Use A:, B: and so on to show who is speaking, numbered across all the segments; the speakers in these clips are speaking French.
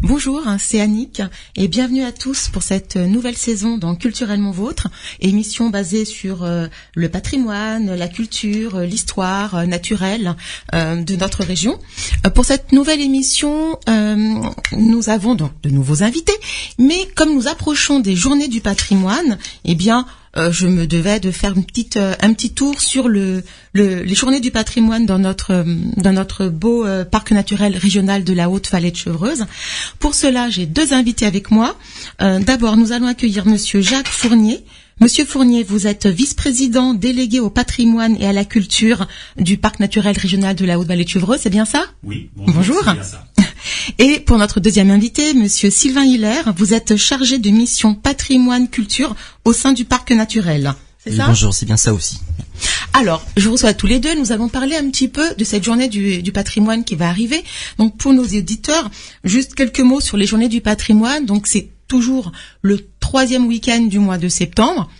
A: Bonjour, c'est Annick et bienvenue à tous pour cette nouvelle saison dans Culturellement Vôtre, émission basée sur le patrimoine, la culture, l'histoire naturelle de notre région. Pour cette nouvelle émission, nous avons donc de nouveaux invités, mais comme nous approchons des journées du patrimoine, eh bien, je me devais de faire un petit tour sur les journées du patrimoine dans notre beau parc naturel régional de la Haute-Vallée de Chevreuse. Pour cela, j'ai deux invités avec moi. D'abord, nous allons accueillir Monsieur Jacques Fournier. Monsieur Fournier, vous êtes vice-président délégué au patrimoine et à la culture du parc naturel régional de la Haute-Vallée de Chevreuse, c'est bien ça?
B: Oui, bonjour. C'est bien ça.
A: Et pour notre deuxième invité, Monsieur Sylvain Hilaire, vous êtes chargé de mission patrimoine-culture au sein du parc naturel. C'est
C: oui,
A: ça?
C: Bonjour, c'est bien ça aussi.
A: Alors, je vous reçois tous les deux. Nous allons parler un petit peu de cette journée du patrimoine qui va arriver. Donc, pour nos éditeurs, juste quelques mots sur les journées du patrimoine. Donc, c'est toujours le 3e week-end du mois de septembre,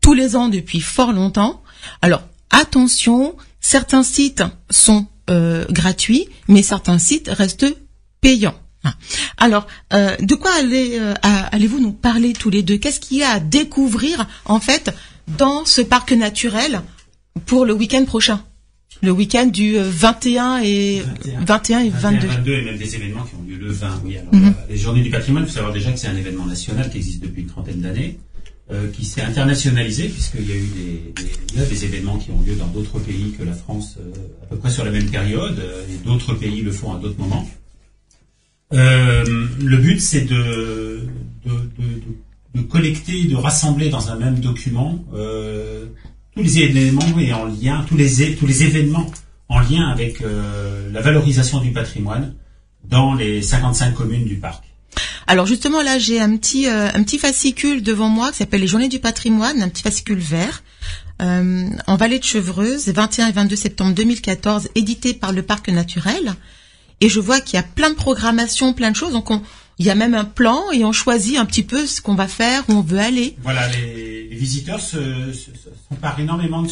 A: tous les ans depuis fort longtemps. Alors, attention, certains sites sont gratuits, mais certains sites restent payants. Alors, de quoi allez-vous nous parler tous les deux? Qu'est-ce qu'il y a à découvrir, en fait, dans ce parc naturel pour le week-end prochain? Le week-end du 21 et 22.
B: 22 et même des événements qui ont lieu le 20, oui. Alors, les journées du patrimoine, il faut savoir déjà que c'est un événement national qui existe depuis une trentaine d'années, qui s'est internationalisé puisqu'il y a eu des événements qui ont lieu dans d'autres pays que la France à peu près sur la même période, et d'autres pays le font à d'autres moments. Le but, c'est de collecter, de rassembler dans un même document tous les éléments et en lien, tous les événements en lien avec la valorisation du patrimoine dans les 55 communes du parc.
A: Alors justement là, j'ai un petit fascicule devant moi qui s'appelle les Journées du patrimoine, un petit fascicule vert en Vallée de Chevreuse, 21 et 22 septembre 2014, édité par le parc naturel. Et je vois qu'il y a plein de programmations, plein de choses. Donc il y a même un plan et on choisit un petit peu ce qu'on va faire, où on veut aller.
B: Voilà, les visiteurs s'emparent énormément de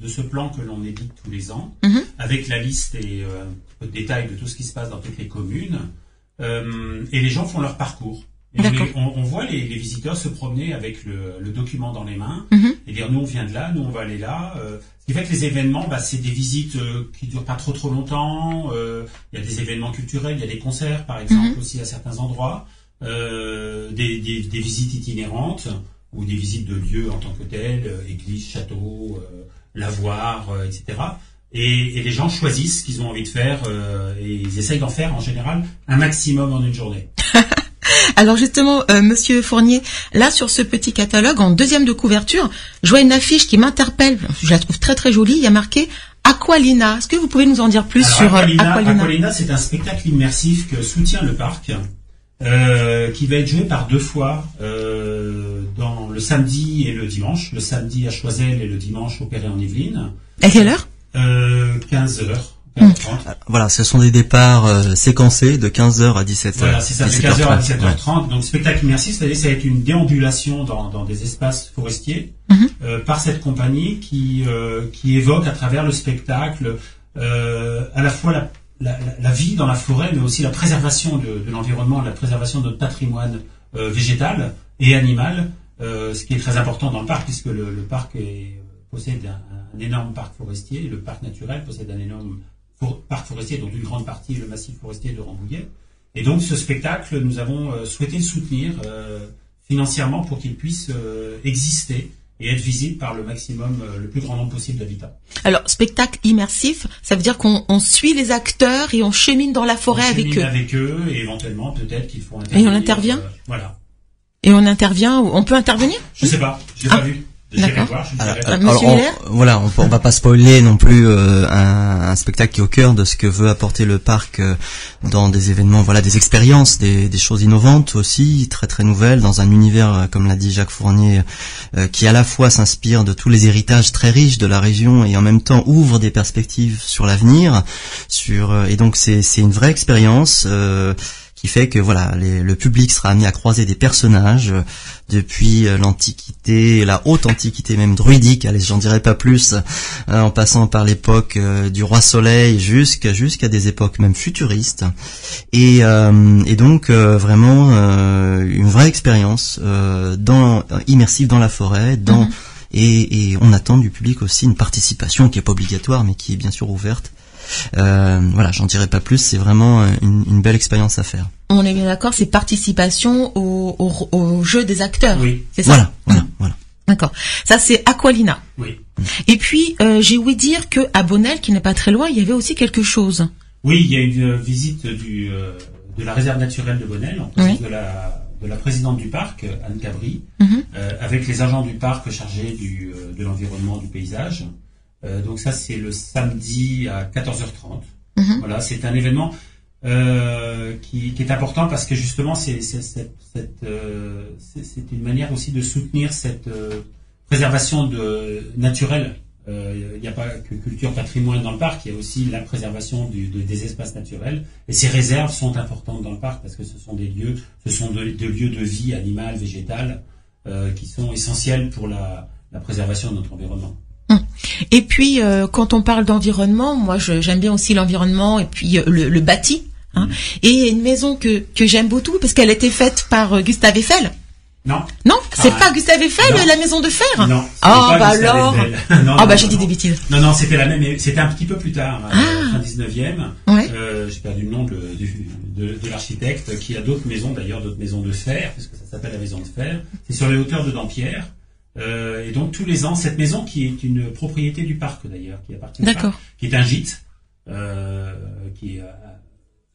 B: ce plan que l'on édite tous les ans, avec la liste et un peu de détails de tout ce qui se passe dans toutes les communes. Et les gens font leur parcours. Et on voit les visiteurs se promener avec le document dans les mains et dire nous on vient de là, nous on va aller là. Ce qui fait que les événements, c'est des visites qui durent pas trop longtemps. Il y a des événements culturels, il y a des concerts par exemple aussi à certains endroits, des visites itinérantes ou des visites de lieux en tant que tels, églises, châteaux, lavoirs, etc. Et les gens choisissent ce qu'ils ont envie de faire et ils essayent d'en faire en général un maximum en une journée.
A: Alors justement, Monsieur Fournier, là sur ce petit catalogue, en deuxième de couverture, je vois une affiche qui m'interpelle, je la trouve très très jolie, il y a marqué Aqualina. Est-ce que vous pouvez nous en dire plus sur Aqualina?
B: Aqualina, c'est un spectacle immersif que soutient le parc, qui va être joué par deux fois dans le samedi et le dimanche. Le samedi à Choiseul et le dimanche au Perret-en-Yvelines.
A: À quelle heure?
B: 15h.
C: Voilà, ce sont des départs séquencés de 15h à 17h.
B: Voilà, c'est ça, de 15h à 17h30. Ouais. Donc, spectacle immersif, c'est-à-dire ça va être une déambulation dans des espaces forestiers par cette compagnie qui évoque à travers le spectacle à la fois la vie dans la forêt, mais aussi la préservation de l'environnement, la préservation de notre patrimoine végétal et animal, ce qui est très important dans le parc, puisque le parc possède un énorme parc forestier, et le parc naturel possède un énorme parc forestier, dont une grande partie est le massif forestier de Rambouillet. Et donc ce spectacle, nous avons souhaité le soutenir financièrement pour qu'il puisse exister et être visible par le maximum, le plus grand nombre possible d'habitants. Alors, spectacle immersif, ça veut dire qu'on suit les acteurs et on chemine dans la forêt avec eux. Avec eux, et éventuellement, peut-être qu'il faut intervenir. Et on intervient voilà. Et on intervient, on peut intervenir? Je sais pas, j'ai pas vu.
A: D'accord.
C: Voilà, on va pas spoiler non plus un spectacle qui est au cœur de ce que veut apporter le parc dans des événements, voilà, des expériences, des choses innovantes aussi, très très nouvelles, dans un univers, comme l'a dit Jacques Fournier, qui à la fois s'inspire de tous les héritages très riches de la région et en même temps ouvre des perspectives sur l'avenir. Et donc c'est une vraie expérience qui fait que voilà, le public sera amené à croiser des personnages depuis l'Antiquité, la haute Antiquité même druidique, allez, j'en dirai pas plus, en passant par l'époque du roi Soleil jusqu'à des époques même futuristes, et donc vraiment une vraie expérience immersive dans la forêt, et on attend du public aussi une participation qui est pas obligatoire mais qui est bien sûr ouverte. Voilà, j'en dirai pas plus, c'est vraiment une belle expérience à faire.
A: On est bien d'accord, c'est participation au jeu des acteurs.
B: Oui.
A: C'est ça.
C: Voilà.
A: D'accord. Ça c'est Aqualina.
B: Oui.
A: Et puis j'ai ouï dire que à Bonnel, qui n'est pas très loin, il y avait aussi quelque chose.
B: Oui, il y a une visite de la réserve naturelle de Bonnel, en présence de la présidente du parc, Anne Cabri, avec les agents du parc chargés de l'environnement, du paysage. Donc ça, c'est le samedi à 14h30. Voilà, c'est un événement qui est important parce que justement, c'est une manière aussi de soutenir cette préservation naturelle. Il n'y a pas que culture patrimoine dans le parc, il y a aussi la préservation des espaces naturels. Et ces réserves sont importantes dans le parc parce que ce sont des lieux de vie animale, végétale, qui sont essentiels pour la préservation de notre environnement.
A: Et puis, quand on parle d'environnement, moi j'aime bien aussi l'environnement et puis le bâti. Et une maison que j'aime beaucoup parce qu'elle a été faite par Gustave Eiffel. Non, c'est pas Gustave Eiffel, la maison de fer.
B: Non.
A: Alors. J'ai dit des bêtises.
B: Non, c'était la même. C'était un petit peu plus tard, fin 19e.
A: Ouais.
B: J'ai perdu le nom de l'architecte qui a d'autres maisons de fer, parce que ça s'appelle la maison de fer. C'est sur les hauteurs de Dampierre. Et donc tous les ans, cette maison qui est une propriété du parc d'ailleurs, qui appartient au parc, qui est un gîte, qui est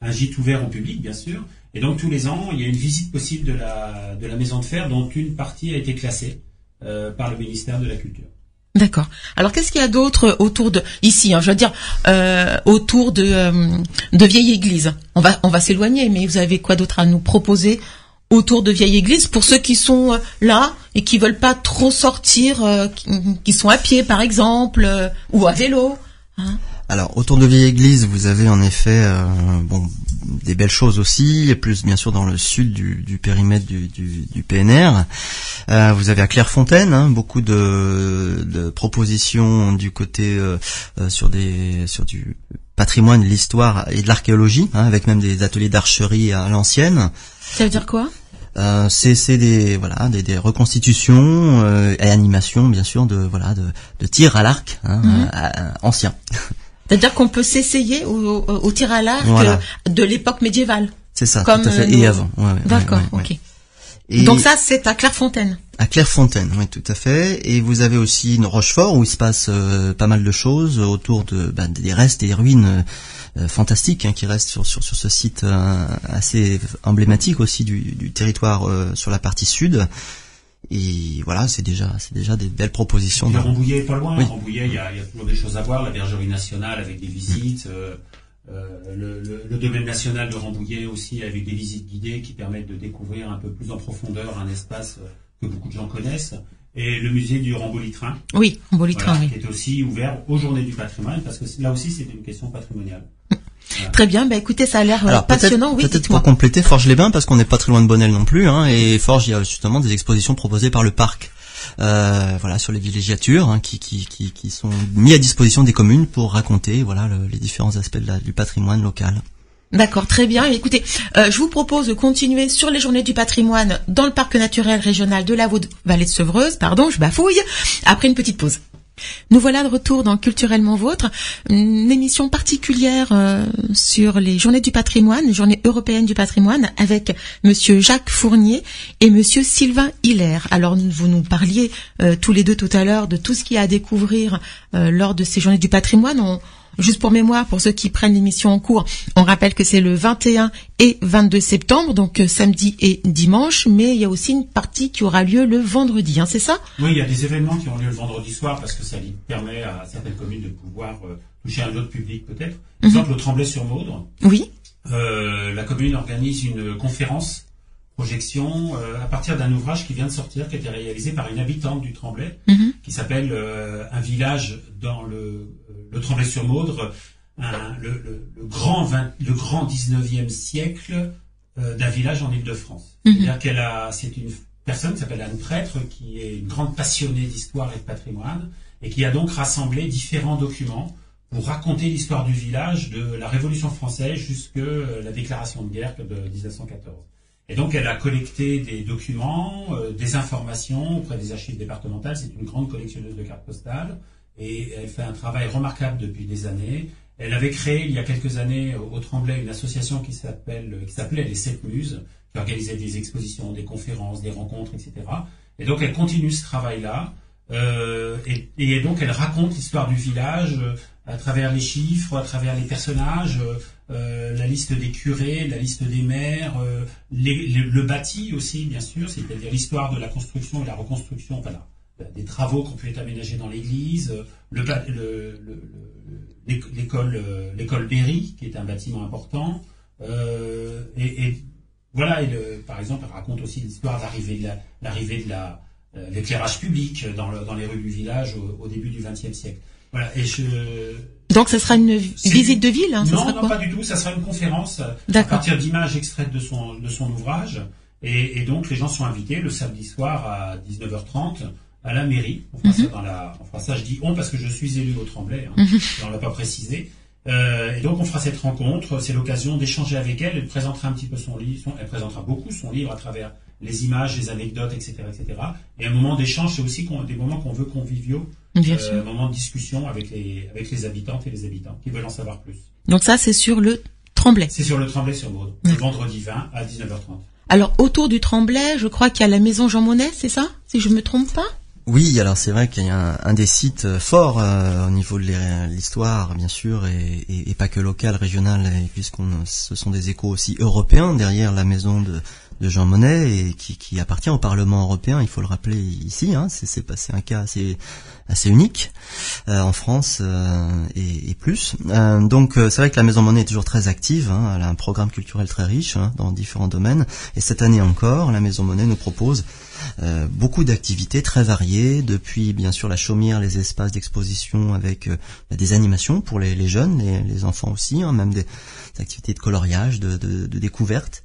B: un gîte ouvert au public bien sûr. Et donc tous les ans, il y a une visite possible de la maison de fer, dont une partie a été classée par le ministère de la Culture.
A: D'accord. Alors qu'est-ce qu'il y a d'autre autour de ici, je veux dire autour de Vieille Église. On va s'éloigner, mais vous avez quoi d'autre à nous proposer autour de Vieille Église pour ceux qui sont là et qui veulent pas trop sortir, qui sont à pied par exemple ou à vélo.
C: Alors autour de Vieille Église, vous avez en effet des belles choses aussi, et plus bien sûr dans le sud du périmètre du PNR. Vous avez à Clairefontaine beaucoup de propositions du côté sur du patrimoine, de l'histoire et de l'archéologie, avec même des ateliers d'archerie à l'ancienne.
A: Ça veut dire quoi ?
C: C'est des reconstitutions et animations bien sûr de tir à l'arc ancien.
A: C'est-à-dire qu'on peut s'essayer au tir à l'arc de l'époque médiévale.
C: C'est ça, tout à fait. Et avant.
A: D'accord, ok. Et donc ça, c'est à Clairefontaine.
C: À Clairefontaine, oui, tout à fait. Et vous avez aussi une Rochefort où il se passe pas mal de choses autour des restes et des ruines fantastiques qui restent sur ce site assez emblématique aussi du territoire sur la partie sud. Et voilà, c'est déjà des belles propositions.
B: Le Rambouillet est pas loin. Oui. Rambouillet, il y a toujours des choses à voir. La bergerie nationale avec des visites, le domaine national de Rambouillet aussi avec des visites guidées qui permettent de découvrir un peu plus en profondeur un espace que beaucoup de gens connaissent. Et le musée du Rambouillet-Train.
A: Oui, Rambouillet-Train, oui.
B: Qui est aussi ouvert aux Journées du patrimoine parce que là aussi c'est une question patrimoniale.
A: Très bien, écoutez, ça a l'air passionnant.
C: Peut-être pour compléter, Forges-les-Bains, parce qu'on n'est pas très loin de Bonnel non plus, et Forges, il y a justement des expositions proposées par le parc, sur les villégiatures, qui sont mis à disposition des communes pour raconter, les différents aspects du patrimoine local.
A: D'accord, très bien. Écoutez, je vous propose de continuer sur les Journées du patrimoine dans le parc naturel régional de la Vallée de Sevreuse, je bafouille, après une petite pause. Nous voilà de retour dans Culturellement Vôtre, une émission particulière sur les Journées du patrimoine, les Journées européennes du patrimoine, avec Monsieur Jacques Fournier et Monsieur Sylvain Hilaire. Alors vous nous parliez tous les deux tout à l'heure de tout ce qu'il y a à découvrir lors de ces Journées du patrimoine. Juste pour mémoire, pour ceux qui prennent l'émission en cours, on rappelle que c'est le 21 et 22 septembre, donc samedi et dimanche, mais il y a aussi une partie qui aura lieu le vendredi, c'est ça ?
B: Oui, il y a des événements qui ont lieu le vendredi soir parce que ça permet à certaines communes de pouvoir toucher un autre public peut-être. Par exemple, au Tremblay-sur-Maudre,
A: oui.
B: La commune organise une conférence projection à partir d'un ouvrage qui vient de sortir, qui a été réalisé par une habitante du Tremblay, qui s'appelle Un village dans le Tremblay-sur-Maudre, le grand 19e siècle d'un village en Île-de-France. C'est-à-dire c'est une personne qui s'appelle Anne Prêtre, qui est une grande passionnée d'histoire et de patrimoine, et qui a donc rassemblé différents documents pour raconter l'histoire du village de la Révolution française jusqu'à la déclaration de guerre de 1914. Et donc elle a collecté des documents, des informations auprès des archives départementales. C'est une grande collectionneuse de cartes postales et elle fait un travail remarquable depuis des années. Elle avait créé il y a quelques années au Tremblay une association qui s'appelait les 7 Muses, qui organisait des expositions, des conférences, des rencontres, etc. Et donc elle continue ce travail-là. Et donc elle raconte l'histoire du village à travers les chiffres, à travers les personnages, la liste des curés, la liste des maires, le bâti aussi bien sûr, c'est-à-dire l'histoire de la construction et la reconstruction, voilà, des travaux qui ont pu être aménagés dans l'église, l'école Berry qui est un bâtiment important, voilà, par exemple elle raconte aussi l'histoire de l'arrivée de l'éclairage public dans les rues du village au début du XXe siècle. Voilà,
A: donc ça sera une visite de ville, hein,
B: non, pas du tout, ça sera une conférence à partir d'images extraites de son ouvrage, et donc les gens sont invités le samedi soir à 19h30 à la mairie. On fera ça, je dis on parce que je suis élu au Tremblay, hein, on l'a pas précisé. Et donc on fera cette rencontre, c'est l'occasion d'échanger avec elle. Elle présentera un petit peu son livre, elle présentera beaucoup son livre à travers les images, les anecdotes, etc., etc. Et un moment d'échange, c'est aussi des moments qu'on veut conviviaux, un moment de discussion avec les habitantes et les habitants qui veulent en savoir plus.
A: Donc ça, c'est sur le Tremblay.
B: C'est sur le Tremblay-sur-Aude, le vendredi 20 à 19h30.
A: Alors autour du Tremblay, je crois qu'il y a la maison Jean Monnet, c'est ça, si je me trompe pas?
C: Oui, alors c'est vrai qu'il y a un des sites forts au niveau de l'histoire, bien sûr, et pas que local, régional, ce sont des échos aussi européens derrière la maison de Jean Monnet et qui appartient au Parlement européen. Il faut le rappeler ici, hein, c'est un cas assez unique en France et plus. Donc c'est vrai que la maison Monnet est toujours très active, hein, elle a un programme culturel très riche, hein, dans différents domaines. Et cette année encore, la maison Monnet nous propose beaucoup d'activités très variées, depuis bien sûr la chaumière, les espaces d'exposition avec des animations pour les jeunes, les enfants aussi, hein, même des activités de coloriage, de découverte,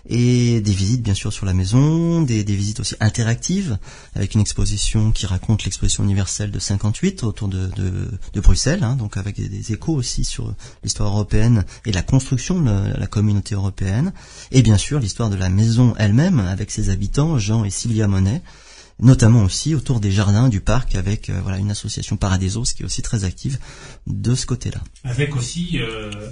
C: et des visites bien sûr sur la maison, des visites aussi interactives avec une exposition qui raconte l'exposition universelle de 58 autour de Bruxelles, hein, donc avec des échos aussi sur l'histoire européenne et la construction de la communauté européenne, et bien sûr l'histoire de la maison elle-même avec ses habitants Jean et Sylvia Monnet, notamment aussi autour des jardins du parc avec une association Paradisos qui est aussi très active de ce côté-là.
B: Avec aussi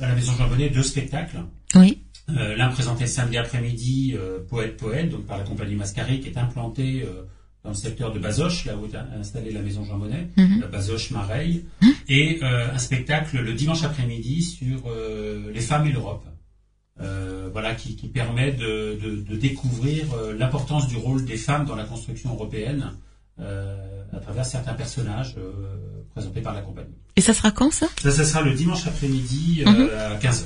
B: à la maison Jean Monnet 2 spectacles.
A: Oui.
B: L'un présenté le samedi après-midi, Poète, donc par la compagnie Mascaré, qui est implantée dans le secteur de Bazoches, là où est installée la maison Jean Monnet, la Bazoches Mareille, et un spectacle le dimanche après-midi sur les femmes et l'Europe. Qui permet de découvrir l'importance du rôle des femmes dans la construction européenne à travers certains personnages présentés par la compagnie.
A: Et ça sera quand ça
B: sera le dimanche après-midi à 15h.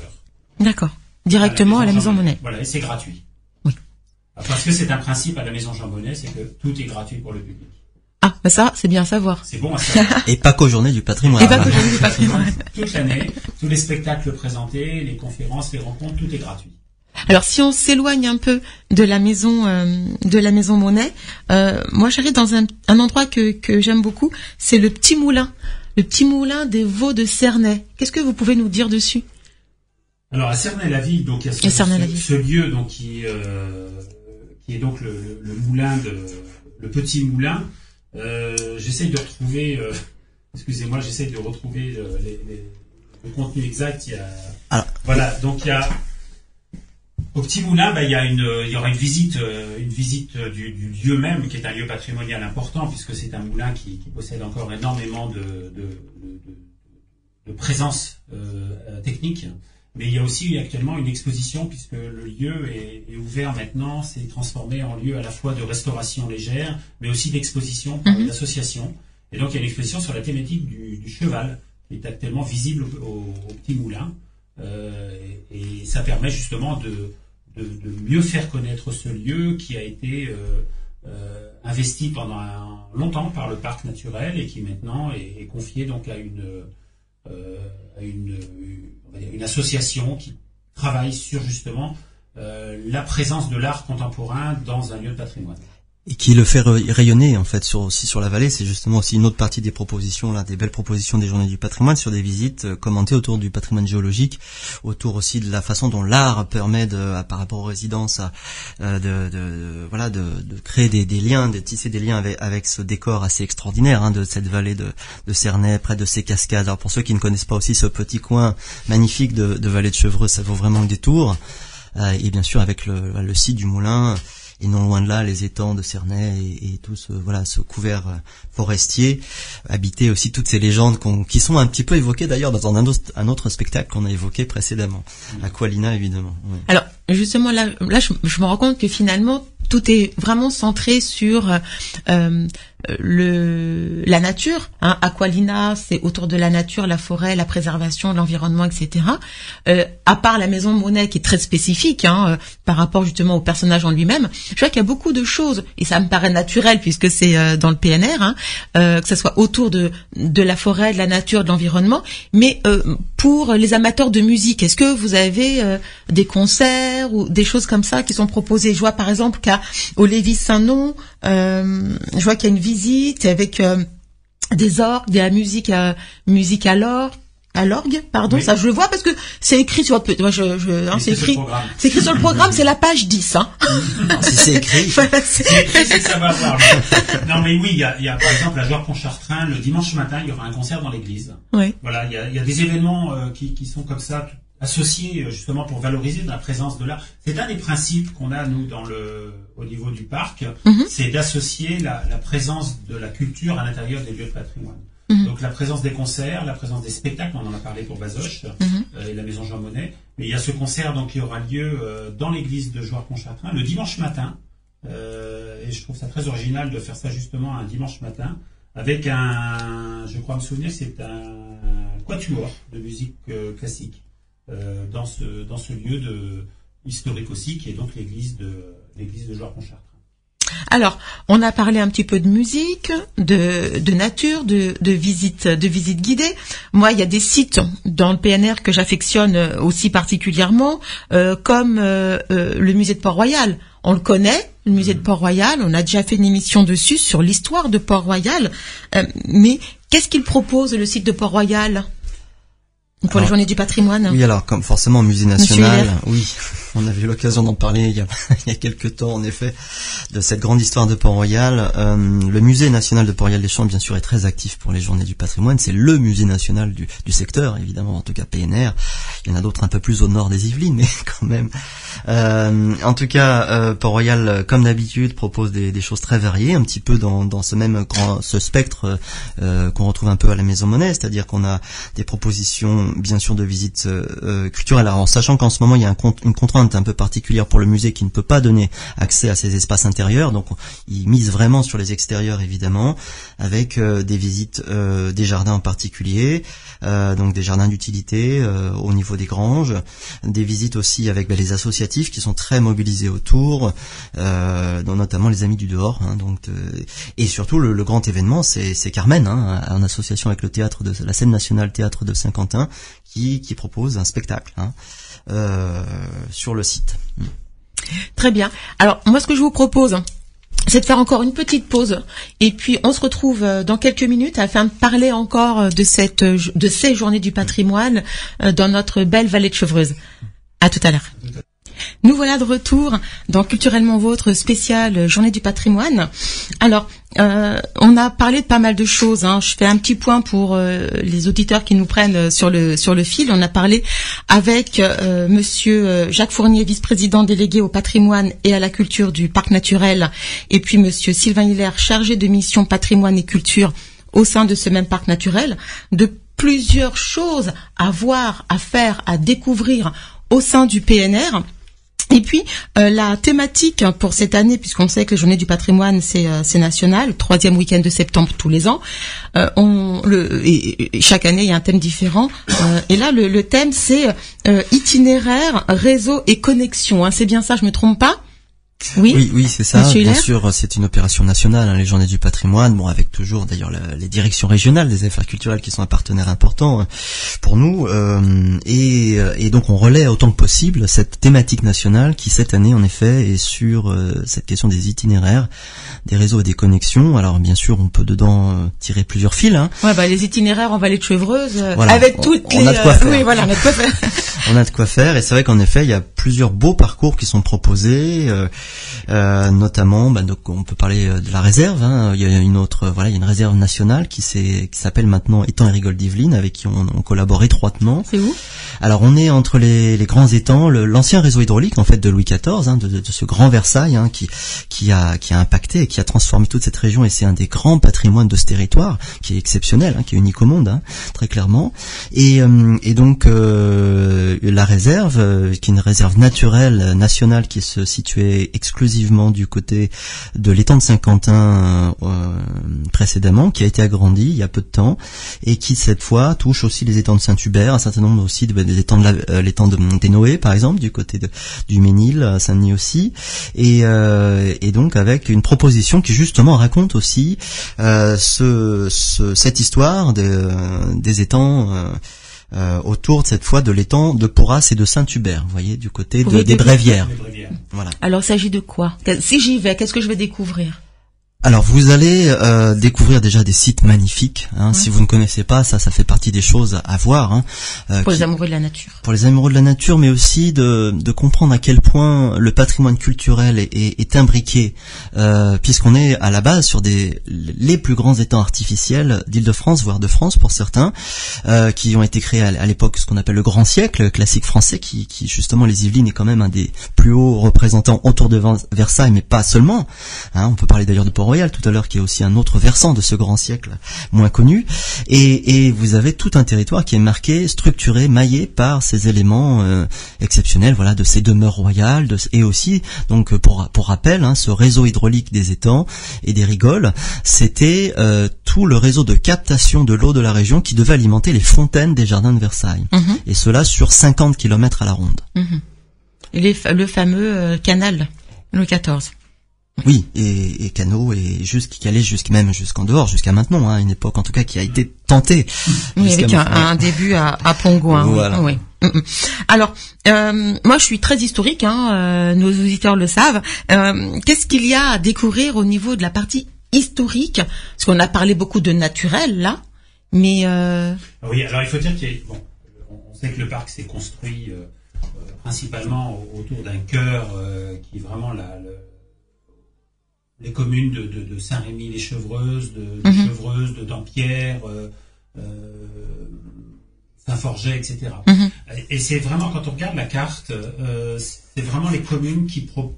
A: D'accord. Directement à la maison Monnet.
B: Voilà, et c'est gratuit.
A: Oui.
B: Parce que c'est un principe à la maison Jean Monnet, c'est que tout est gratuit pour le public.
A: Ah, bah ça, c'est bien à savoir.
B: C'est bon à savoir.
C: Et pas qu'aux journées du patrimoine.
A: Et pas qu'aux journées du patrimoine.
B: Toute l'année, tous les spectacles présentés, les conférences, les rencontres, tout est gratuit.
A: Alors, si on s'éloigne un peu de la maison Monnet, moi j'arrive dans un endroit que j'aime beaucoup, c'est le petit moulin des Vaux de Cernay. Qu'est-ce que vous pouvez nous dire dessus?
B: Alors à Cernay-la-Ville, donc il y a ce lieu donc qui est donc le moulin le petit moulin. J'essaye de retrouver, excusez-moi, le contenu exact. Donc il y a au petit moulin, il y aura une visite du lieu même, qui est un lieu patrimonial important puisque c'est un moulin qui possède encore énormément de présence technique. Mais il y a aussi actuellement une exposition puisque le lieu est ouvert maintenant, c'est transformé en lieu à la fois de restauration légère, mais aussi d'exposition par une association. Et donc il y a une exposition sur la thématique du cheval qui est actuellement visible au Petit Moulin. Et ça permet justement de mieux faire connaître ce lieu qui a été investi pendant longtemps par le parc naturel et qui maintenant est confié donc à une association qui travaille sur justement la présence de l'art contemporain dans un lieu de patrimoine.
C: Et qui le fait rayonner en fait aussi sur la vallée. C'est justement aussi une autre partie des propositions là, des belles propositions des Journées du patrimoine, sur des visites commentées autour du patrimoine géologique, autour aussi de la façon dont l'art permet par rapport aux résidences de créer des liens, de tisser des liens avec ce décor assez extraordinaire de cette vallée de Cernay, près de ces cascades. Alors pour ceux qui ne connaissent pas aussi ce petit coin magnifique de vallée de Chevreuse, ça vaut vraiment le détour. Et bien sûr avec le site du moulin. Et non loin de là, les étangs de Cernay et tout ce couvert forestier, habité aussi toutes ces légendes qui sont un petit peu évoquées d'ailleurs dans un autre spectacle qu'on a évoqué précédemment, Aqualina évidemment. Oui.
A: Alors justement là je me rends compte que finalement tout est vraiment centré sur la nature. Aqualina, c'est autour de la nature, la forêt, la préservation, l'environnement, etc. À part la maison Monet qui est très spécifique par rapport justement au personnage en lui-même, je vois qu'il y a beaucoup de choses et ça me paraît naturel puisque c'est dans le PNR, que ce soit autour de la forêt, de la nature, de l'environnement. Mais pour les amateurs de musique, est-ce que vous avez des concerts ou des choses comme ça qui sont proposées? Je vois par exemple qu'au Lévis-Saint-Non, je vois qu'il y a une visite avec des orgues, de la musique à l'orgue, pardon, oui. Ça je le vois parce que c'est écrit sur c'est écrit sur le programme, c'est la page 10
C: Si c'est écrit.
B: C'est ça va voir. Non mais oui, il y a par exemple la Joire Pontchartrain le dimanche matin, il y aura un concert dans l'église.
A: Oui.
B: Voilà, il y a des événements qui sont comme ça associés justement pour valoriser la présence de l'art. C'est un des principes qu'on a nous au niveau du parc, c'est d'associer la présence de la culture à l'intérieur des lieux de patrimoine. Donc la présence des concerts, la présence des spectacles, on en a parlé pour Bazoches et la maison Jean Monnet, mais il y a ce concert donc qui aura lieu dans l'église de Joire-Pontchartrain le dimanche matin, et je trouve ça très original de faire ça justement un dimanche matin avec je crois me souvenir, c'est un quatuor de musique classique dans ce lieu historique aussi qui est donc l'église de Joire-Pontchartrain.
A: Alors, on a parlé un petit peu de musique, de nature, de visite guidée. Moi, il y a des sites dans le PNR que j'affectionne aussi particulièrement, comme le musée de Port-Royal. On le connaît, le musée de Port-Royal. On a déjà fait une émission dessus sur l'histoire de Port-Royal. Mais qu'est-ce qu'il propose, le site de Port-Royal, pour les Journées du patrimoine?
C: Oui, alors comme forcément musée national, oui, on avait eu l'occasion d'en parler il y a quelques temps en effet de cette grande histoire de Port-Royal. Le musée national de Port-Royal-des-Champs bien sûr est très actif pour les Journées du patrimoine. C'est le musée national du secteur évidemment, en tout cas PNR. Il y en a d'autres un peu plus au nord des Yvelines, mais quand même. En tout cas, Port-Royal comme d'habitude propose des choses très variées, un petit peu dans ce spectre qu'on retrouve un peu à la Maison Monet, c'est-à-dire qu'on a des propositions bien sûr de visites culturelles. Alors en sachant qu'en ce moment il y a une contrainte un peu particulière pour le musée qui ne peut pas donner accès à ces espaces intérieurs, donc il mise vraiment sur les extérieurs évidemment, avec des visites des jardins en particulier, donc des jardins d'utilité au niveau des granges, des visites aussi avec les associatifs qui sont très mobilisés autour, dont notamment les Amis du Dehors, et surtout le grand événement c'est Carmen, en association avec le théâtre de la scène nationale Théâtre de Saint-Quentin, qui propose un spectacle sur le site.
A: Très bien. Alors moi ce que je vous propose, c'est de faire encore une petite pause et puis on se retrouve dans quelques minutes afin de parler encore de ces Journées du patrimoine dans notre belle vallée de Chevreuse. À tout à l'heure. Nous voilà de retour dans Culturellement Vôtre spécial Journée du patrimoine. Alors, on a parlé de pas mal de choses. Je fais un petit point pour les auditeurs qui nous prennent sur le fil. On a parlé avec Monsieur Jacques Fournier, vice-président délégué au patrimoine et à la culture du parc naturel, et puis Monsieur Sylvain Hilaire, chargé de mission patrimoine et culture au sein de ce même parc naturel, de plusieurs choses à voir, à faire, à découvrir au sein du PNR. Et puis la thématique pour cette année, puisqu'on sait que les Journées du patrimoine c'est national, le 3e week-end de septembre tous les ans, et chaque année il y a un thème différent. Et là le thème c'est itinéraire, réseau et connexion. C'est bien ça, je me trompe pas?
C: Oui, c'est ça. Bien sûr, c'est une opération nationale, hein, les Journées du patrimoine, bon, avec toujours d'ailleurs les directions régionales des affaires culturelles qui sont un partenaire important pour nous, et donc on relaie autant que possible cette thématique nationale qui cette année en effet est sur cette question des itinéraires, des réseaux et des connexions. Alors bien sûr, on peut dedans tirer plusieurs fils. Hein.
A: Ouais, les itinéraires en vallée de Chevreuse,
C: voilà,
A: avec toutes les.
C: On a de quoi faire.
A: Oui, voilà, on a de quoi faire.
C: On a de quoi faire, et c'est vrai qu'en effet, il y a plusieurs beaux parcours qui sont proposés. Notamment, donc on peut parler de la réserve. Hein. Il y a une autre, il y a une réserve nationale qui s'appelle maintenant Étang et Rigoles d'Yvelines, avec qui on collabore étroitement.
A: C'est où?
C: Alors on est entre les grands étangs, l'ancien réseau hydraulique en fait de Louis XIV, hein, de ce grand Versailles, hein, qui a impacté et qui a transformé toute cette région, et c'est un des grands patrimoines de ce territoire qui est exceptionnel, hein, qui est unique au monde, hein, très clairement. Et donc la réserve, qui est une réserve naturelle nationale qui se situait exclusivement du côté de l'étang de Saint-Quentin précédemment, qui a été agrandi il y a peu de temps, et qui cette fois touche aussi les étangs de Saint-Hubert, un certain nombre aussi des étangs l'étang de Monténoé par exemple, du côté du Ménil, Saint-Denis aussi, et donc avec une proposition qui justement raconte aussi cette histoire des étangs autour de cette fois de l'étang de Porras et de Saint-Hubert, vous voyez, du côté des Brévières. Voilà.
A: Alors, il s'agit de quoi? Si j'y vais, qu'est-ce que je vais découvrir?
C: Alors vous allez découvrir déjà des sites magnifiques. Hein, ouais. Si vous ne connaissez pas, ça fait partie des choses à voir. Hein,
A: pour les amoureux de la nature.
C: Pour les amoureux de la nature, mais aussi de comprendre à quel point le patrimoine culturel est imbriqué, puisqu'on est à la base sur les plus grands étangs artificiels d'Île-de-France, voire de France pour certains, qui ont été créés à l'époque ce qu'on appelle le Grand Siècle, classique français, qui justement les Yvelines est quand même un des plus hauts représentants autour de Versailles, mais pas seulement. Hein, on peut parler d'ailleurs de Port-Royal tout à l'heure, qui est aussi un autre versant de ce grand siècle moins connu, et vous avez tout un territoire qui est marqué, structuré, maillé par ces éléments exceptionnels, voilà, de ces demeures royales, et aussi donc pour rappel, hein, ce réseau hydraulique des étangs et des rigoles, c'était tout le réseau de captation de l'eau de la région qui devait alimenter les fontaines des jardins de Versailles, et cela sur 50 km à la ronde.
A: Le fameux canal Louis XIV.
C: Oui, et canaux, et qui allait même jusqu'en dehors, jusqu'à maintenant, hein, une époque en tout cas qui a été tentée.
A: Oui, avec un début à Pongouin.
C: Voilà.
A: Oui. Alors, moi je suis très historique, hein, nos auditeurs le savent. Qu'est-ce qu'il y a à découvrir au niveau de la partie historique? Parce qu'on a parlé beaucoup de naturel là, mais...
B: Oui, alors il faut dire on sait que le parc s'est construit principalement autour d'un cœur qui est vraiment les communes de Saint-Rémy-les-Chevreuses, de Chevreuse, de Dampierre, Saint-Forget, etc. Et c'est vraiment, quand on regarde la carte, c'est vraiment les communes qui font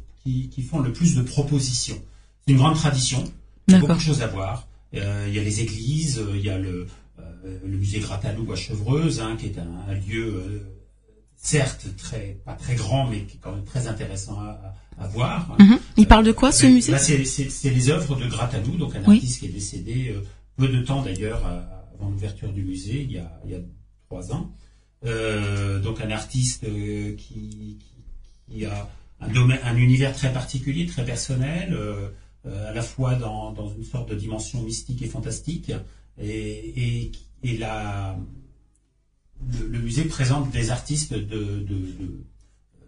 B: le plus de propositions. C'est une grande tradition, il y a beaucoup de choses à voir. Il y a les églises, il y a le musée Grattalou à Chevreuse, hein, qui est un lieu... certes pas très grand, mais qui est quand même très intéressant à voir.
A: Il parle de quoi, ce musée?
B: Là, c'est les œuvres de Grattalou, donc un artiste qui est décédé peu de temps d'ailleurs avant l'ouverture du musée, il y a 3 ans. Donc un artiste qui a un univers très particulier, très personnel, à la fois dans une sorte de dimension mystique et fantastique, et le musée présente des artistes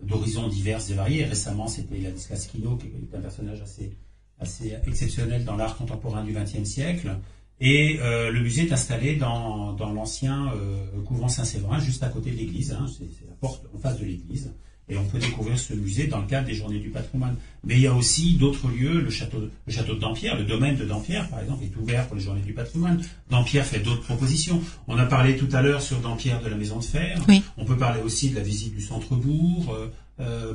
B: d'horizons divers et variés. Récemment, c'était Ladislas Quino, qui est un personnage assez exceptionnel dans l'art contemporain du XXe siècle. Et le musée est installé dans l'ancien couvent Saint-Séverin, juste à côté de l'église. Hein, c'est la porte en face de l'église. Et on peut découvrir ce musée dans le cadre des Journées du patrimoine. Mais il y a aussi d'autres lieux, le château de Dampierre, le domaine de Dampierre, par exemple, est ouvert pour les Journées du patrimoine. Dampierre fait d'autres propositions. On a parlé tout à l'heure sur Dampierre de la Maison de Fer. Oui. On peut parler aussi de la visite du centre-bourg,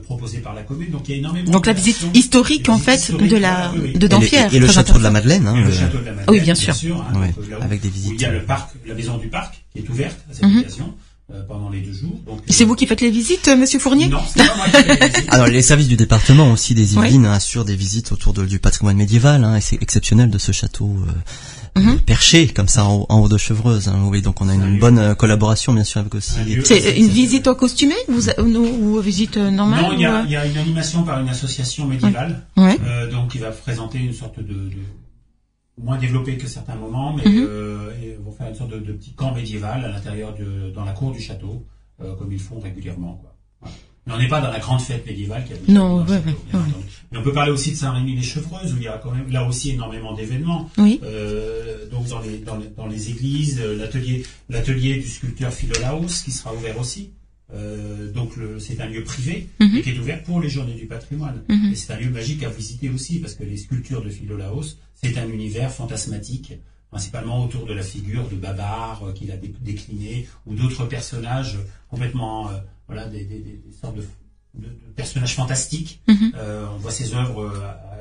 B: proposée par la commune. Donc il y a énormément.
A: Donc la visite historique, en fait, de Dampierre.
C: Et le château de la Madeleine. Hein,
B: le château de la Madeleine.
A: Oui, bien sûr.
B: Hein,
C: ouais,
B: donc,
C: avec des visites.
B: Où il y a le parc, la maison du parc, qui est ouverte à cette occasion. Pendant les 2 jours. Donc,
A: c'est vous qui faites les visites, Monsieur Fournier?
B: Non, c'est pas moi qui fais les visites.
C: Alors les services du département aussi des Yvelines assurent des visites autour du patrimoine médiéval, hein, et c'est exceptionnel de ce château perché comme ça en haut de Chevreuse. Hein. Oui, donc on a une bonne collaboration bien sûr avec aussi.
A: C'est une visite au costumé ou visite normale?
B: Non, il y a une animation par une association médiévale, donc qui va présenter une sorte de moins développé que certains moments, mais et vont faire une sorte de petit camp médiéval à l'intérieur dans la cour du château, comme ils font régulièrement, quoi. Voilà. Mais on n'est pas dans la grande fête médiévale qu'il y a dans le château, Mais on peut parler aussi de Saint-Rémy-les-Chevreuses, où il y a quand même là aussi énormément d'événements.
A: Oui.
B: Donc dans les églises, l'atelier du sculpteur Philolaos qui sera ouvert aussi. Donc c'est un lieu privé et qui est ouvert pour les journées du patrimoine. Et c'est un lieu magique à visiter aussi parce que les sculptures de Philolaos, c'est un univers fantasmatique, principalement autour de la figure de Babar qu'il a décliné ou d'autres personnages complètement des sortes de personnages fantastiques. On voit ses œuvres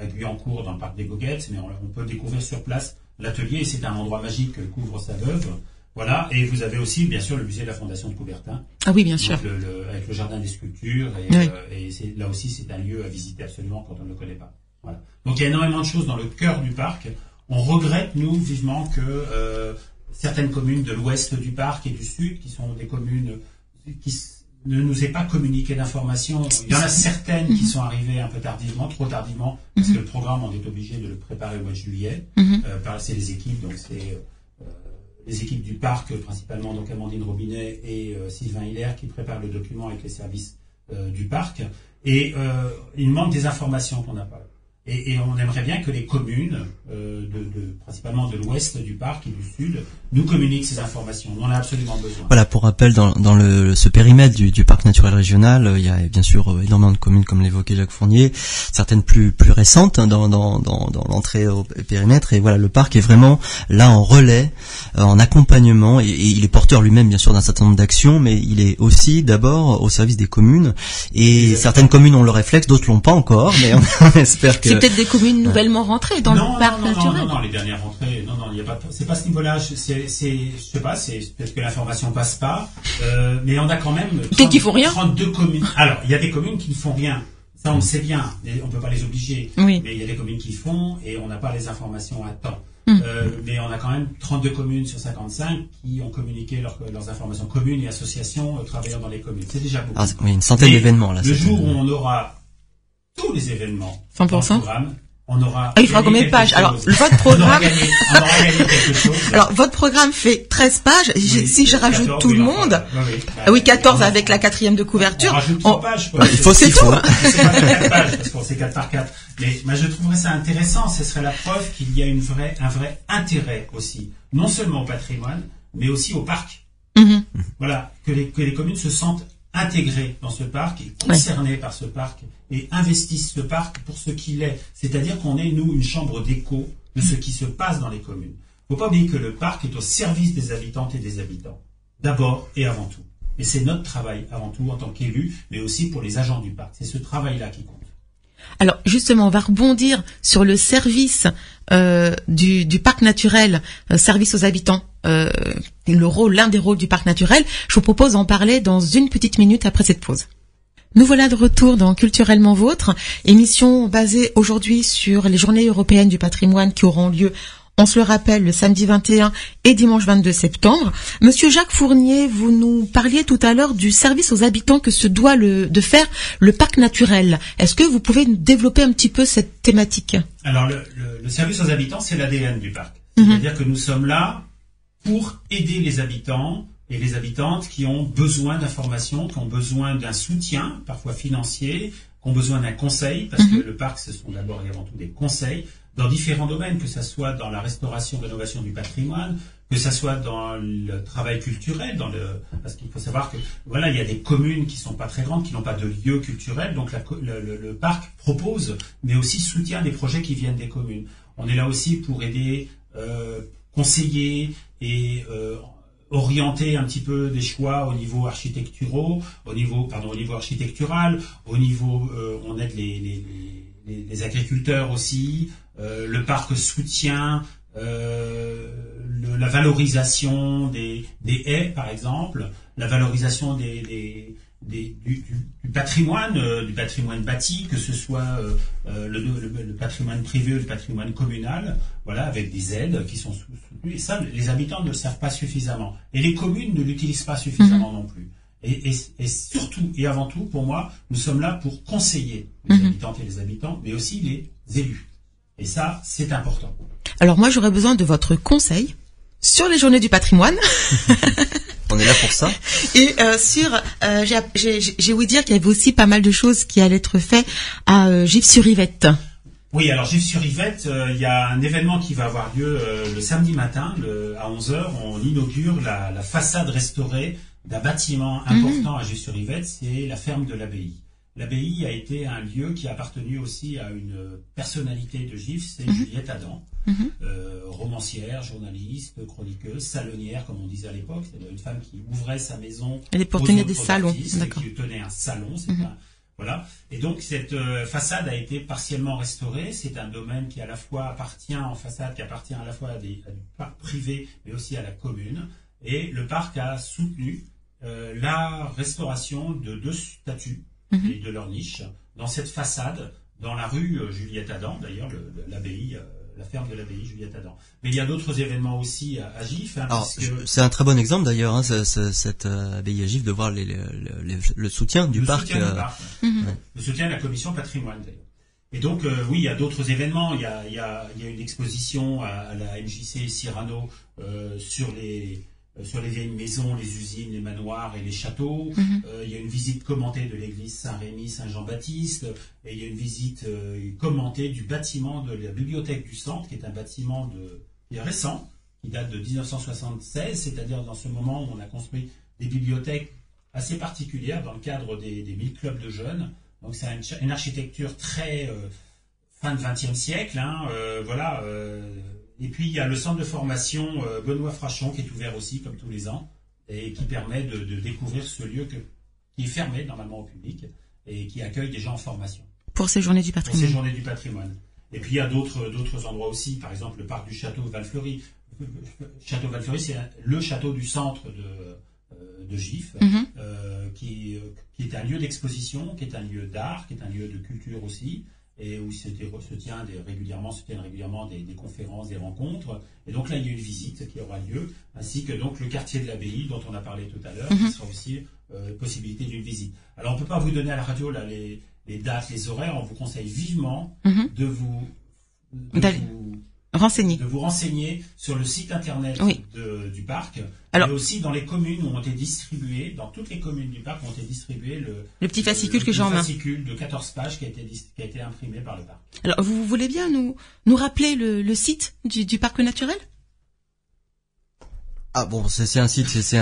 B: à Guyancourt dans le parc des Goguettes, mais on peut découvrir sur place l'atelier et c'est un endroit magique que couvre sa veuve. Voilà, et vous avez aussi, bien sûr, le musée de la Fondation de Coubertin.
A: Ah oui, bien sûr.
B: Avec le jardin des sculptures, et là aussi, c'est un lieu à visiter absolument quand on ne le connaît pas. Voilà. Donc il y a énormément de choses dans le cœur du parc. On regrette, nous, vivement, que certaines communes de l'ouest du parc et du sud, qui sont des communes qui ne nous aient pas communiqué d'informations. Il y en a certaines qui sont arrivées un peu tardivement, trop tardivement, parce que le programme, on est obligé de le préparer au mois de juillet. C'est les équipes, donc c'est les équipes du parc, principalement donc Amandine Robinet et Sylvain Hilaire, qui préparent le document avec les services du parc. Et il manque des informations qu'on n'a pas. Et on aimerait bien que les communes, principalement de l'ouest du parc et du sud, nous communiquent ces informations. On en a absolument besoin.
C: Voilà, pour rappel, dans ce périmètre du parc naturel régional, il y a bien sûr énormément de communes, comme l'évoquait Jacques Fournier, certaines plus récentes dans l'entrée au périmètre. Et voilà, le parc est vraiment là en relais, en accompagnement, et il est porteur lui-même bien sûr d'un certain nombre d'actions, mais il est aussi d'abord au service des communes. Et certaines communes ont le réflexe, d'autres l'ont pas encore, mais on espère que...
A: C'est peut-être des communes nouvellement rentrées dans le parc naturel.
B: Non, les dernières rentrées, il y a pas, c'est pas ce niveau-là. Je sais pas, c'est peut-être que l'information passe pas, mais on a quand même 32 communes. Alors, il y a des communes qui ne font rien. Ça, on le sait bien. On peut pas les obliger.
A: Oui.
B: Mais il y a des communes qui font et on n'a pas les informations à temps. Mais on a quand même 32 communes sur 55 qui ont communiqué leurs informations, communes et associations travaillant dans les communes. C'est déjà beaucoup.
C: Oui, une centaine d'événements là.
B: Le jour où on aura tous les événements
A: 100%.
B: dans le programme, on aura
A: il fera combien de pages? Alors, votre programme,
B: on aura gagné quelque chose.
A: Alors, votre programme fait 13 pages. Si je rajoute 14, tout le monde, 14 avec la 4e de couverture.
B: On rajoute 3 pages, quoi.
C: Il faut
B: c'est pas 4 pages, parce qu'on c'est 4 par 4. Mais, je trouverais ça intéressant. Ce serait la preuve qu'il y a un vrai intérêt aussi. Non seulement au patrimoine, mais aussi au parc. Voilà. Que les communes se sentent intégrées dans ce parc et concernées par ce parc et investissent ce parc pour ce qu'il est. C'est-à-dire qu'on est, nous, une chambre d'écho de ce qui se passe dans les communes. Il ne faut pas oublier que le parc est au service des habitantes et des habitants, d'abord et avant tout. Et c'est notre travail avant tout en tant qu'élus, mais aussi pour les agents du parc. C'est ce travail-là qui compte.
A: Alors justement, on va rebondir sur le service du parc naturel, service aux habitants, l'un des rôles du parc naturel. Je vous propose d'en parler dans une petite minute après cette pause. Nous voilà de retour dans Culturellement Vôtre, émission basée aujourd'hui sur les Journées européennes du patrimoine qui auront lieu, on se le rappelle, le samedi 21 et dimanche 22 septembre. Monsieur Jacques Fournier, vous nous parliez tout à l'heure du service aux habitants que se doit de faire le parc naturel. Est-ce que vous pouvez nous développer un petit peu cette thématique?
B: Alors, le service aux habitants, c'est l'ADN du parc. C'est-à-dire que nous sommes là pour aider les habitants et les habitantes qui ont besoin d'informations, qui ont besoin d'un soutien, parfois financier, qui ont besoin d'un conseil, parce que le parc, ce sont d'abord et avant tout des conseils, dans différents domaines, que ça soit dans la restauration, rénovation du patrimoine, que ça soit dans le travail culturel, parce qu'il faut savoir que, voilà, il y a des communes qui sont pas très grandes, qui n'ont pas de lieu culturel, donc le parc propose, mais aussi soutient des projets qui viennent des communes. On est là aussi pour aider, conseiller et, orienter un petit peu des choix au niveau architectural, on aide les agriculteurs aussi, le parc soutient la valorisation des haies par exemple, la valorisation des du patrimoine bâti, que ce soit le patrimoine privé ou le patrimoine communal, voilà, avec des aides qui sont soutenues. Et ça, les habitants ne le savent pas suffisamment. Et les communes ne l'utilisent pas suffisamment non plus. Et surtout et avant tout, pour moi, nous sommes là pour conseiller les habitantes et les habitants, mais aussi les élus. Et ça, c'est important.
A: Alors moi, j'aurais besoin de votre conseil sur les journées du patrimoine.
C: On est là pour ça.
A: Et j'ai ouï dire qu'il y avait aussi pas mal de choses qui allaient être faites à Gif-sur-Yvette.
B: Oui, alors Gif-sur-Yvette, il y a un événement qui va avoir lieu le samedi matin, à 11h. On inaugure la façade restaurée d'un bâtiment important à Gif-sur-Yvette, c'est la ferme de l'abbaye. L'abbaye a été un lieu qui a appartenu aussi à une personnalité de Gif, c'est Juliette Adam, romancière, journaliste, chroniqueuse, salonnière, comme on disait à l'époque, c'est-à-dire une femme qui ouvrait sa maison.
A: Elle est pour tenir des salons,
B: d'accord. Qui tenait un salon, voilà. Et donc cette façade a été partiellement restaurée. C'est un domaine qui à la fois appartient à la fois à du parc privé, mais aussi à la commune. Et le parc a soutenu la restauration de 2 statues et de leur niche dans cette façade, dans la rue Juliette Adam, d'ailleurs l'abbaye, la ferme de l'abbaye Juliette Adam. Mais il y a d'autres événements aussi à Gif.
C: Alors, c'est un très bon exemple d'ailleurs, cette abbaye à Gif, de voir le soutien du parc.
B: Le soutien de la commission patrimoine d'ailleurs. Et donc, oui, il y a d'autres événements. Il y a une exposition à la MJC Cyrano sur les vieilles maisons, les usines, les manoirs et les châteaux. Il y a une visite commentée de l'église Saint-Rémy, Saint-Jean-Baptiste, et il y a une visite commentée du bâtiment de la bibliothèque du centre, qui est un bâtiment qui est récent, qui date de 1976, c'est-à-dire dans ce moment où on a construit des bibliothèques assez particulières dans le cadre des 1000 clubs de jeunes. Donc c'est une architecture très fin du XXe siècle, voilà. Et puis il y a le centre de formation Benoît Frachon qui est ouvert aussi comme tous les ans et qui permet de découvrir ce lieu qui est fermé normalement au public et qui accueille des gens en formation.
A: Pour ces journées du
B: patrimoine. Et puis il y a d'autres endroits aussi, par exemple le parc du château Val-Fleury. Château Val-Fleury, c'est le château du centre de Gif, qui est un lieu d'exposition, qui est un lieu d'art, qui est un lieu de culture aussi, et où se tiennent régulièrement des conférences, des rencontres. Et donc là, il y a une visite qui aura lieu, ainsi que donc le quartier de l'abbaye dont on a parlé tout à l'heure, qui sera aussi possibilité d'une visite. Alors on ne peut pas vous donner à la radio là les dates, les horaires. On vous conseille vivement de vous renseigner sur le site internet du parc. Alors, mais aussi dans les communes où ont été distribués, dans toutes les communes du parc, ont été distribués le petit fascicule que j'ai en main. Le fascicule de 14 pages qui a été imprimé par le parc.
A: Alors, vous voulez bien nous rappeler le site du parc naturel ?
C: Ah bon, c'est un site, c'est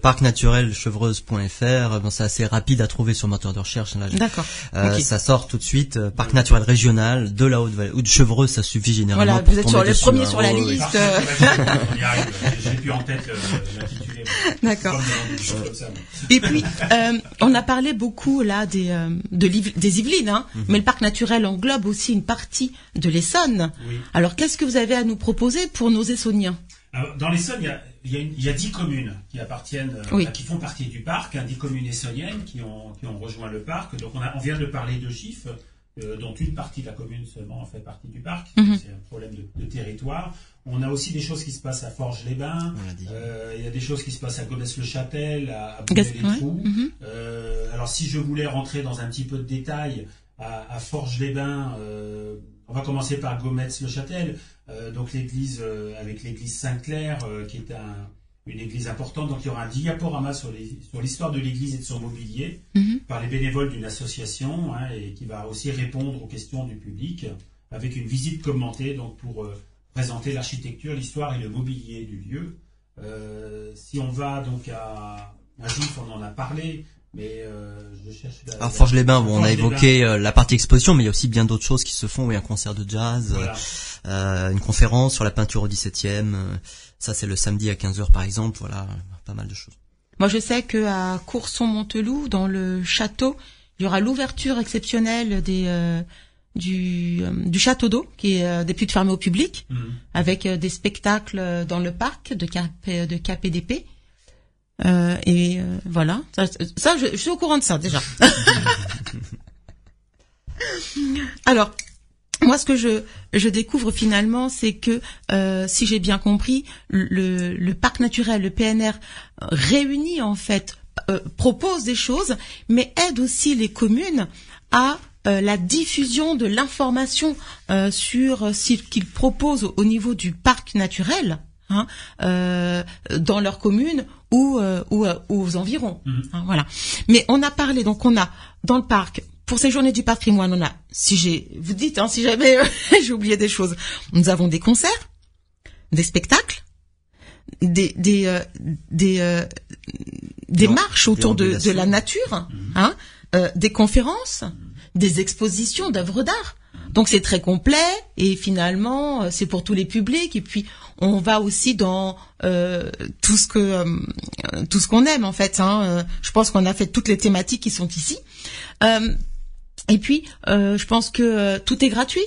C: parcnaturelchevreuse.fr. Bon, c'est assez rapide à trouver sur moteur de recherche. Là,
A: d'accord.
C: Okay. Ça sort tout de suite. Parc naturel régional de la Haute-Vallée ou de Chevreuse, ça suffit généralement.
A: Voilà, vous êtes sur les premiers sur la liste.
B: On y arrive. J'ai plus en tête l'intitulé.
A: D'accord. Et puis, on a parlé beaucoup là des Yvelines, mais le parc naturel englobe aussi une partie de l'Essonne. Oui. Alors, qu'est-ce que vous avez à nous proposer pour nos Essonniens ?
B: Alors, dans l'Essonne, il y a 10 communes qui appartiennent, qui font partie du parc, 10 communes essonniennes qui ont rejoint le parc. Donc on vient de parler de Gif, dont une partie de la commune seulement fait partie du parc. C'est un problème de territoire. On a aussi des choses qui se passent à Forges-les-Bains. Il y a des choses qui se passent à Gonesse-le-Châtel, à Boulet-les-Trous. Alors si je voulais rentrer dans un petit peu de détail, à Forges-les-Bains, on va commencer par Gometz-le-Châtel, donc l'église avec l'église Sainte-Claire, qui est une église importante. Donc il y aura un diaporama sur l'histoire de l'église et de son mobilier par les bénévoles d'une association, et qui va aussi répondre aux questions du public avec une visite commentée, donc pour présenter l'architecture, l'histoire et le mobilier du lieu. Si on va donc à Gif, on en a parlé. Mais je cherche
C: alors Forges-les-Bains, on a évoqué la partie exposition, mais il y a aussi bien d'autres choses qui se font. Oui, un concert de jazz, une conférence sur la peinture au XVIIe. Ça, c'est le samedi à 15h par exemple. Voilà, pas mal de choses.
A: Moi, je sais que à Courson-Monteloup, dans le château, il y aura l'ouverture exceptionnelle du château d'eau qui est des putes fermées au public, avec des spectacles dans le parc de KPDP. Voilà. Ça, je suis au courant de ça déjà. Alors, moi, ce que je découvre finalement, c'est que, si j'ai bien compris, le parc naturel, le PNR, réunit en fait, propose des choses, mais aide aussi les communes à la diffusion de l'information sur ce qu'ils proposent au niveau du parc naturel, dans leur commune ou aux environs. Hein, voilà. Mais on a parlé, donc on a dans le parc. Pour ces journées du patrimoine, on a, si jamais j'ai oublié des choses, nous avons des concerts, des spectacles, des marches autour de la nature, des conférences, des expositions d'œuvres d'art. Donc c'est très complet et finalement c'est pour tous les publics. Et puis on va aussi dans tout ce qu'on aime en fait. Je pense qu'on a fait toutes les thématiques qui sont ici. Et puis, je pense que tout est gratuit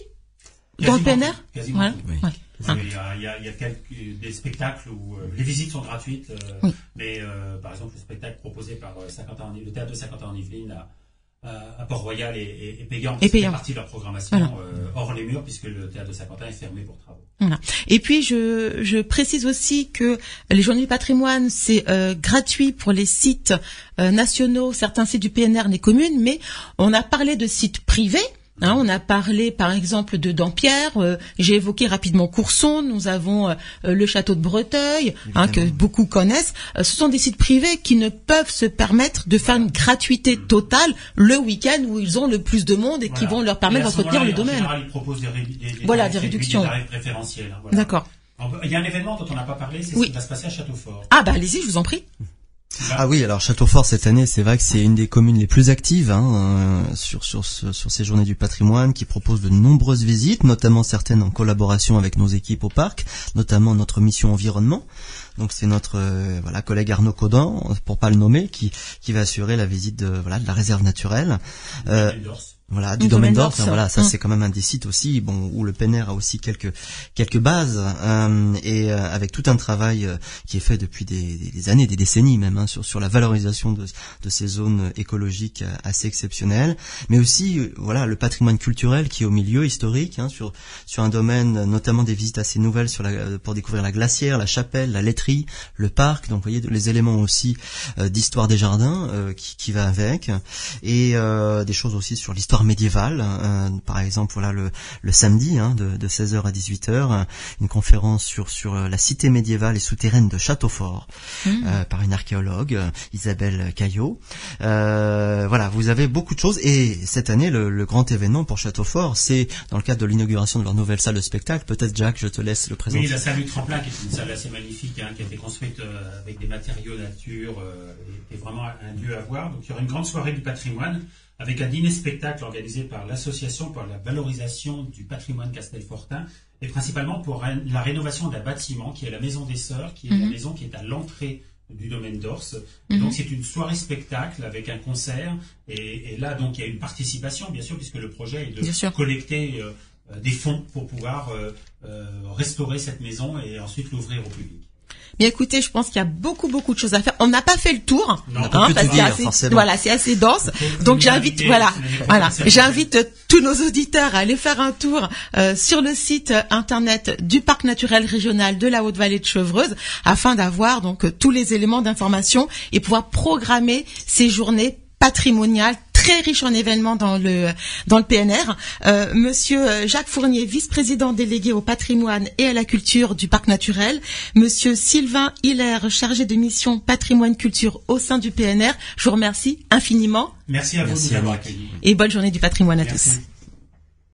A: dans le PNR.
B: Quasiment.
A: Voilà.
B: Oui.
A: Ouais.
B: Il y a des spectacles où les visites sont gratuites, mais par exemple le spectacle proposé par le théâtre de Saint-Quentin-en-Yvelines à Port-Royal est payant. C'est fait partie de leur programmation hors les murs puisque le théâtre de Saint-Quentin est fermé pour travaux.
A: Voilà. Et puis je précise aussi que les journées du patrimoine c'est gratuit pour les sites nationaux, certains sites du PNR, les communes, mais on a parlé de sites privés. On a parlé par exemple de Dampierre, j'ai évoqué rapidement Courson, nous avons le château de Breteuil, que beaucoup connaissent. Ce sont des sites privés qui ne peuvent se permettre de faire une gratuité totale le week-end où ils ont le plus de monde et qui vont leur permettre d'entretenir le domaine.
B: En général, ils proposent des
A: réductions.
B: Des tarifs préférentiels. Voilà.
A: D'accord.
B: Il y a un événement dont on n'a pas parlé, c'est ce qui va se passer à Châteaufort.
A: Ah bah allez-y, je vous en prie.
C: Ah oui, alors Châteaufort cette année, c'est vrai que c'est une des communes les plus actives sur ces journées du patrimoine, qui propose de nombreuses visites, notamment certaines en collaboration avec nos équipes au parc, notamment notre mission environnement. Donc c'est notre collègue Arnaud Caudan, pour pas le nommer, qui va assurer la visite de la réserve naturelle. Du domaine d'Ors. Ça c'est quand même un des sites aussi, où le PNR a aussi quelques bases et avec tout un travail qui est fait depuis des années, des décennies même, sur la valorisation de ces zones écologiques assez exceptionnelles, mais aussi le patrimoine culturel qui est au milieu historique, sur un domaine notamment des visites assez nouvelles pour découvrir la glacière, la chapelle, la laiterie, le parc. Donc vous voyez les éléments aussi d'histoire des jardins qui va avec, et des choses aussi sur l'histoire médiévale, par exemple le samedi de 16h à 18h, une conférence sur la cité médiévale et souterraine de Châteaufort par une archéologue, Isabelle Caillot. Vous avez beaucoup de choses, et cette année le grand événement pour Châteaufort, c'est dans le cadre de l'inauguration de leur nouvelle salle de spectacle. Peut-être Jacques, je te laisse le présenter.
B: Oui, la salle du Tremplin, qui est une salle assez magnifique, qui a été construite avec des matériaux nature, et vraiment un lieu à voir. Donc il y aura une grande soirée du patrimoine avec un dîner-spectacle organisé par l'Association pour la valorisation du patrimoine Castelfortin, et principalement pour la rénovation d'un bâtiment qui est la Maison des Sœurs, qui est la maison qui est à l'entrée du domaine d'Ors. Donc c'est une soirée-spectacle avec un concert, et là donc il y a une participation bien sûr, puisque le projet est de collecter des fonds pour pouvoir restaurer cette maison et ensuite l'ouvrir au public.
A: Bien écoutez, je pense qu'il y a beaucoup de choses à faire. On n'a pas fait le tour,
C: parce que
A: c'est assez dense. Donc j'invite tous nos auditeurs à aller faire un tour sur le site internet du parc naturel régional de la Haute-Vallée de Chevreuse, afin d'avoir donc tous les éléments d'information et pouvoir programmer ces journées patrimoniales très riche en événements dans le PNR. Monsieur Jacques Fournier, vice-président délégué au patrimoine et à la culture du parc naturel. Monsieur Sylvain Hilaire, chargé de mission patrimoine culture au sein du PNR. Je vous remercie infiniment.
B: Merci à vous de nous avoir accueillis.
A: Et bonne journée du patrimoine à tous.